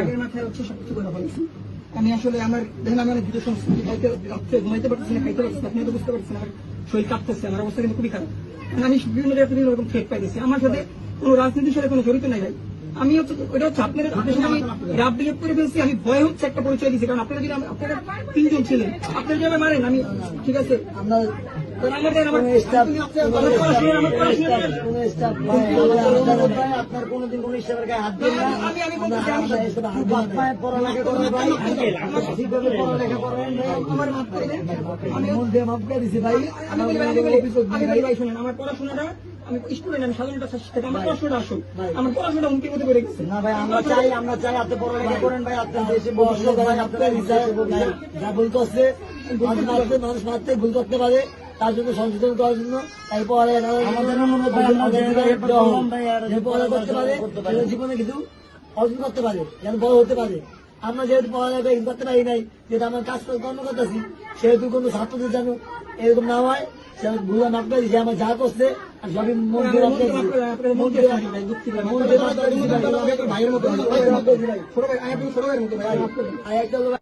আগের মাথায় হচ্ছে সবকিছু করে ফেলেছি। আমি আসলে আমার দেখেন আমি অনেক ভিডিও সংস্কৃতি ঘুমাইতে পারতেছি না, খাইতে পারছি না, আপনি তো বুঝতে পারছেন আমার শরীর কাঁপতেছে, আমার অবস্থা কিন্তু খুবই খারাপ। আমি বিভিন্ন জায়গায় বিভিন্ন রকম থ্রেট পাইতেছি। আমার সাথে কোনো রাজনীতির সাথে কোনো জড়িত নাই ভাই। আমি হচ্ছে ওইটা হচ্ছে আপনাদের সাথে আমি রাব বিহেভ করে ফেলছি। আমি ভয় হচ্ছে একটা পরিচয় দিচ্ছি, কারণ আপনারা যদি আপনারা 3 জন ছিলেন, আপনারা যদি আমায় মারেন আমি ঠিক আছে আমরা আপনার কোনদিন কোন স্টাফের গায়ে হাত দিন না। পড়ালেখা করেন ভাই, ঠিকভাবে পড়ালেখা করেন। মাফ করে দিছি ভাই। ভাই শুনেন, আমার পড়াশোনাটা আমি স্টুডেন্ট, আমি সাধারণ একটা শিক্ষার্থী, আমার পড়াশোনাটা আসুন, আমার পড়াশোনাটা হুমকির মধ্যে পড়ে গেছে। না ভাই, আমরা চাই আপনি পড়ালেখা করেন ভাই, আপনার দেশে ভবিষ্যৎ ভাই, আপনার যা ভুল করছে মানুষ মারতে ভুল করতে পারে, তার জন্য সংশোধন করার জন্য তারপরে করতে পারে, জীবনে কিছু অর্জন করতে পারে, যেন বড় হতে পারে। আমরা যেহেতু পড়ালেখা করতে পারি নাই, যেহেতু আমার কাজ কর্ম করতেছি, সেহেতু কোনো ছাত্রদের যেন এরকম না হয়, ভুল মাফ করে দিচ্ছে। আমার যা করছে আর সবই মন দিয়ে ভাইয়ের মতো